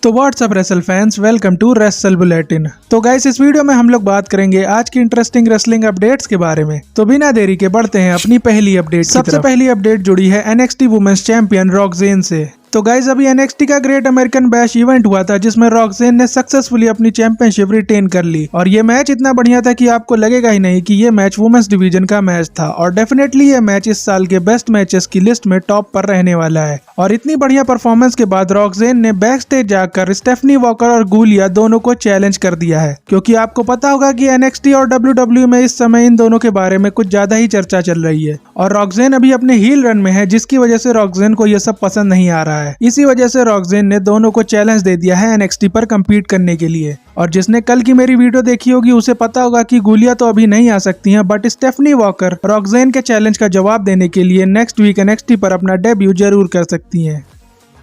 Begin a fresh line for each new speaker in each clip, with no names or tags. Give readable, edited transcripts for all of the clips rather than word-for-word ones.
तो what's up wrestle fans, welcome to wrestle bulletin. तो guys, इस वीडियो में हम लोग बात करेंगे आज की इंटरेस्टिंग रेसलिंग अपडेट्स के बारे में। तो बिना देरी के बढ़ते हैं अपनी पहली अपडेट। सबसे पहली अपडेट जुड़ी है NXT वुमेन्स चैंपियन रॉक्सेन से। तो गाइज, अभी NXT का ग्रेट अमेरिकन बैश इवेंट हुआ था जिसमें रॉक्सेन ने सक्सेसफुली अपनी चैंपियनशिप रिटेन कर ली और ये मैच इतना बढ़िया था कि आपको लगेगा ही नहीं कि ये मैच वुमेन्स डिवीजन का मैच था। और डेफिनेटली ये मैच इस साल के बेस्ट मैचेस की लिस्ट में टॉप पर रहने वाला है। और इतनी बढ़िया परफॉर्मेंस के बाद रॉक्सेन ने बैक स्टेज जाकर स्टेफनी वॉकर और गूलिया दोनों को चैलेंज कर दिया है, क्योंकि आपको पता होगा कि NXT और WWE में इस समय इन दोनों के बारे में कुछ ज्यादा ही चर्चा चल रही है। और रॉक्सेन अभी अपने हील रन में है, जिसकी वजह से रॉक्सेन को ये सब पसंद नहीं आ रहा है। इसी वजह से रॉक्सेन ने दोनों को चैलेंज दे दिया है NXT पर कम्पीट करने के लिए। और जिसने कल की मेरी वीडियो देखी होगी उसे पता होगा कि गूलिया तो अभी नहीं आ सकती हैं, बट स्टेफनी वॉकर रॉक्सेन के चैलेंज का जवाब देने के लिए नेक्स्ट वीक NXT पर अपना डेब्यू जरूर कर सकती हैं।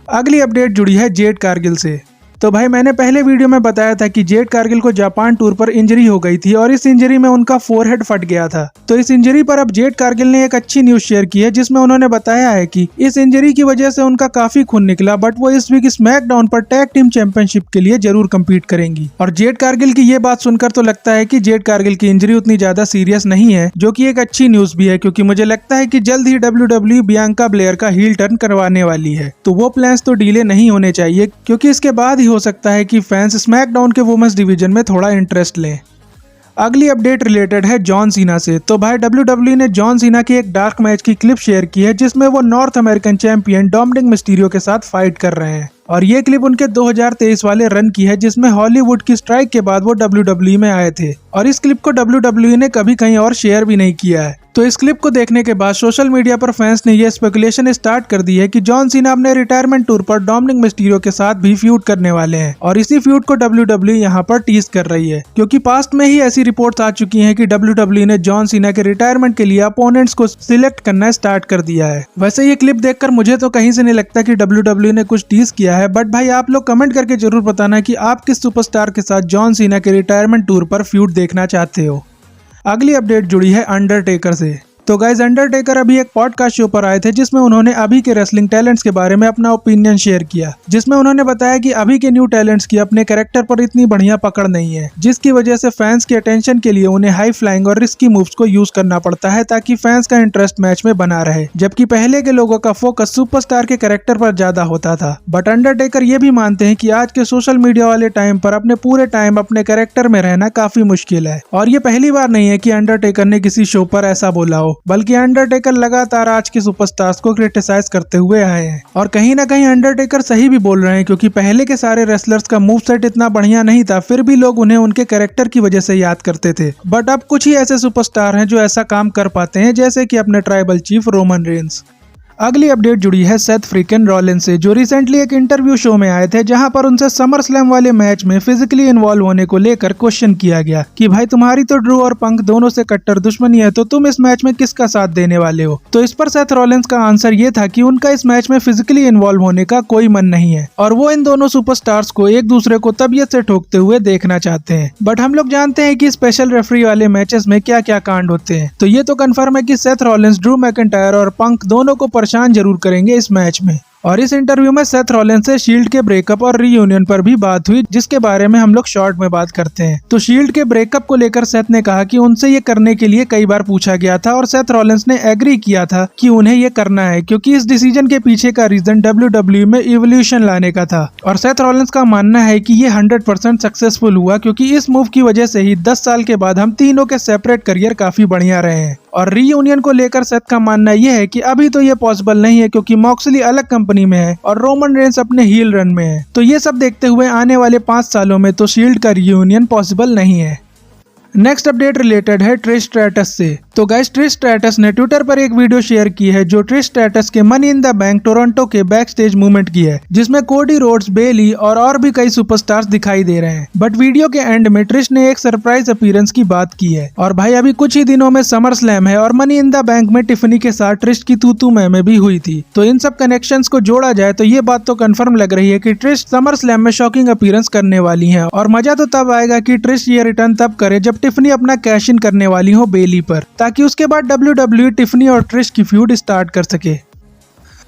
अगली अपडेट जुड़ी है जेड कारगिल से। तो भाई, मैंने पहले वीडियो में बताया था कि जेड कारगिल को जापान टूर पर इंजरी हो गई थी और इस इंजरी में उनका फोरहेड फट गया था। तो इस इंजरी पर अब जेड कारगिल ने एक अच्छी न्यूज शेयर की है, जिसमें उन्होंने बताया है कि इस इंजरी की वजह से उनका काफी खून निकला, बट वो इस वीक स्मैकडाउन पर टैग टीम चैंपियनशिप के लिए जरूर कम्पीट करेंगी। और जेड कारगिल की ये बात सुनकर तो लगता है कि जेड कारगिल की इंजरी उतनी ज्यादा सीरियस नहीं है, जो कि एक अच्छी न्यूज भी है, क्योंकि मुझे लगता है कि जल्द ही WWE बियांका ब्लेयर का हील टर्न करवाने वाली है। तो वो प्लान्स तो डीले नहीं होने चाहिए, क्योंकि इसके बाद ही हो सकता है कि फैंस स्मैकडाउन के वुमेन्स डिवीजन में थोड़ा इंटरेस्ट लें। अगली अपडेट रिलेटेड है जॉन सीना से। तो भाई, WWE ने जॉन सीना की एक डार्क मैच की क्लिप शेयर की है, जिसमें वो north American champion Dominik Mysterio के साथ फाइट कर रहे हैं। और ये क्लिप उनके 2023 वाले रन की है, जिसमें हॉलीवुड की स्ट्राइक के बाद वो WWE में आए थे। और इस क्लिप को WWE ने कभी कहीं और शेयर भी नहीं किया है। तो इस क्लिप को देखने के बाद सोशल मीडिया पर फैंस ने ये स्पेकुलेशन स्टार्ट कर दी है कि जॉन सीना अपने रिटायरमेंट टूर पर डोमिनिक मिस्टीरियो के साथ भी फ्यूड करने वाले हैं। और इसी फ्यूड को WWE यहाँ पर टीज कर रही है, क्योंकि पास्ट में ही ऐसी रिपोर्ट्स आ चुकी हैं कि WWE ने जॉन सीना के रिटायरमेंट के लिए अपोनेंट्स को सिलेक्ट करना स्टार्ट कर दिया है। वैसे ये क्लिप देखकर मुझे तो कहीं से नहीं लगता कि WWE ने कुछ टीज किया है, बट भाई आप लोग कमेंट करके जरूर बताना कि आप किस सुपरस्टार के साथ जॉन सीना के रिटायरमेंट टूर पर फ्यूड देखना चाहते हो। अगली अपडेट जुड़ी है अंडरटेकर से। तो गाइज, अंडरटेकर अभी एक पॉडकास्ट शो पर आए थे, जिसमें उन्होंने अभी के रेसलिंग टैलेंट्स के बारे में अपना ओपिनियन शेयर किया, जिसमें उन्होंने बताया कि अभी के न्यू टैलेंट्स की अपने कैरेक्टर पर इतनी बढ़िया पकड़ नहीं है, जिसकी वजह से फैंस के अटेंशन के लिए उन्हें हाई फ्लाइंग और रिस्की मूव्स को यूज करना पड़ता है, ताकि फैंस का इंटरेस्ट मैच में बना रहे। जबकि पहले के लोगों का फोकस सुपरस्टार के कैरेक्टर पर ज्यादा होता था। बट अंडरटेकर ये भी मानते हैं कि आज के सोशल मीडिया वाले टाइम पर अपने पूरे टाइम अपने कैरेक्टर में रहना काफी मुश्किल है। और ये पहली बार नहीं है कि अंडरटेकर ने किसी शो पर ऐसा बोला हो, बल्कि अंडरटेकर लगातार आज के सुपरस्टार्स को क्रिटिसाइज करते हुए आए हैं। और कहीं ना कहीं अंडरटेकर सही भी बोल रहे हैं, क्योंकि पहले के सारे रेसलर्स का मूव सेट इतना बढ़िया नहीं था, फिर भी लोग उन्हें उनके कैरेक्टर की वजह से याद करते थे। बट अब कुछ ही ऐसे सुपरस्टार हैं जो ऐसा काम कर पाते हैं, जैसे कि अपने ट्राइबल चीफ रोमन रेंस। अगली अपडेट जुड़ी है सेथ फ्रीकन रॉलिन्स से, जो रिसेंटली एक इंटरव्यू शो में आए थे, जहां पर उनसे समर स्लैम वाले मैच में फिजिकली इन्वॉल्व होने को लेकर क्वेश्चन किया गया कि भाई, तुम्हारी तो ड्रू और पंक दोनों से कट्टर दुश्मनी है, तो तुम इस मैच में किसका साथ देने वाले हो। तो इस पर सेथ रॉलिन्स का आंसर ये था कि उनका इस मैच में फिजिकली इन्वॉल्व होने का कोई मन नहीं है, और वो इन दोनों सुपरस्टार्स को एक दूसरे को तबीयत से ठोकते हुए देखना चाहते हैं। बट हम लोग जानते हैं कि स्पेशल रेफरी वाले मैचेस में क्या क्या कांड होते हैं। तो ये तो कंफर्म है कि सेथ रॉलिन्स ड्रू मैकिंटायर और पंक दोनों को परेशान जरूर करेंगे इस मैच में। और इस इंटरव्यू में सेथ रॉलिन्स से शील्ड के ब्रेकअप और रीयूनियन पर भी बात हुई, जिसके बारे में हम लोग शॉर्ट में बात करते हैं। तो शील्ड के ब्रेकअप को लेकर सेथ ने कहा कि उनसे ये करने के लिए कई बार पूछा गया था, और सेथ रॉलिन्स ने एग्री किया था कि उन्हें ये करना है, क्योंकि इस डिसीजन के पीछे का रीजन WWE में इवोल्यूशन लाने का था। और सेथ रॉलिन्स का मानना है कि ये 100% सक्सेसफुल हुआ, क्योंकि इस मूव की वजह से ही 10 साल के बाद हम तीनों के सेपरेट करियर काफी बढ़िया रहे हैं। और रीयूनियन को लेकर सेथ का मानना यह है कि अभी तो ये पॉसिबल नहीं है, क्योंकि मॉक्सली अलग कंपनी में है और रोमन रेंस अपने हील रन में है। तो ये सब देखते हुए आने वाले 5 सालों में तो शील्ड का रीयूनियन पॉसिबल नहीं है। नेक्स्ट अपडेट रिलेटेड है ट्रिश स्ट्रैटस से। तो गाइस, ट्रिश स्ट्रैटस ने ट्विटर पर एक वीडियो शेयर की है, जो ट्रिश स्ट्रैटस के money in the bank Toronto के बैक स्टेज मूवमेंट की है, जिसमें कोडी रोड्स, बेली और भी कई सुपरस्टार्स दिखाई दे रहे हैं। बट वीडियो के एंड में ट्रिश ने एक सरप्राइज अपीयरेंस की बात की है। और भाई, अभी कुछ ही दिनों में समर स्लैम है और मनी इन द बैंक में टिफनी के साथ ट्रिश की तू मैं भी हुई थी। तो इन सब कनेक्शंस को जोड़ा जाए तो ये बात तो कंफर्म लग रही है कि ट्रिश समर स्लैम में शॉकिंग अपीयरेंस करने वाली है। और मजा तो तब आएगा कि ट्रिश ये रिटर्न तब करे जब टिफनी अपना कैश इन करने वाली हो बेली पर, ताकि उसके बाद WWE टिफनी और ट्रिश की फ्यूड स्टार्ट कर सके।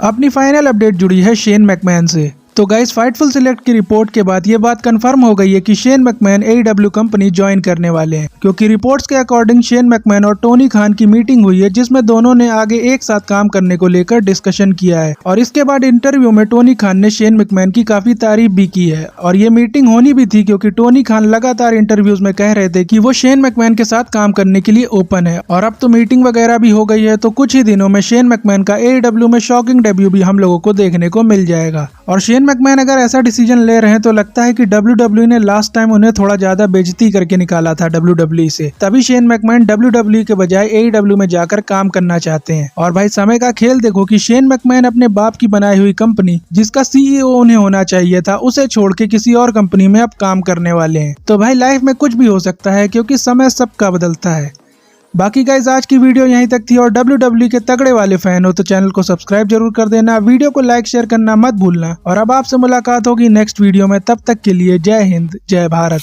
अपनी फाइनल अपडेट जुड़ी है शेन मैकमैन से। तो गाइस फाइटफुल सिलेक्ट की रिपोर्ट के बाद ये बात कंफर्म हो गई है कि Shane McMahon AEW company join करने वाले हैं, क्योंकि रिपोर्ट्स के अकॉर्डिंग शेन मैकमैन और टोनी खान की मीटिंग हुई है जिसमें दोनों ने आगे एक साथ काम करने को लेकर डिस्कशन किया है। और इसके बाद इंटरव्यू में टोनी खान ने शेन मैकमैन की काफी तारीफ भी की है। और ये मीटिंग होनी भी थी क्योंकि टोनी खान लगातार इंटरव्यूज में कह रहे थे कि वो शेन मैकमैन के साथ काम करने के लिए ओपन है। और अब तो मीटिंग वगैरह भी हो गई है, तो कुछ ही दिनों में शेन मैकमैन का AEW में शॉकिंग डेब्यू भी हम लोगों को देखने को मिल जाएगा। और शेन मैकमैन अगर ऐसा डिसीजन ले रहे हैं तो लगता है कि WWE ने लास्ट टाइम उन्हें थोड़ा ज्यादा बेइज्जती करके निकाला था WWE से, तभी शेन मैकमैन WWE के बजाय AEW में जाकर काम करना चाहते हैं। और भाई समय का खेल देखो कि शेन मैकमैन अपने बाप की बनाई हुई कंपनी जिसका CEO उन्हें होना चाहिए था उसे छोड़ के किसी और कंपनी में अब काम करने वाले हैं। तो भाई लाइफ में कुछ भी हो सकता है क्योंकि समय सबका बदलता है। बाकी गाइज आज की वीडियो यहीं तक थी, और WWE के तगड़े वाले फैन हो तो चैनल को सब्सक्राइब जरूर कर देना, वीडियो को लाइक शेयर करना मत भूलना। और अब आपसे मुलाकात होगी नेक्स्ट वीडियो में, तब तक के लिए जय हिंद जय भारत।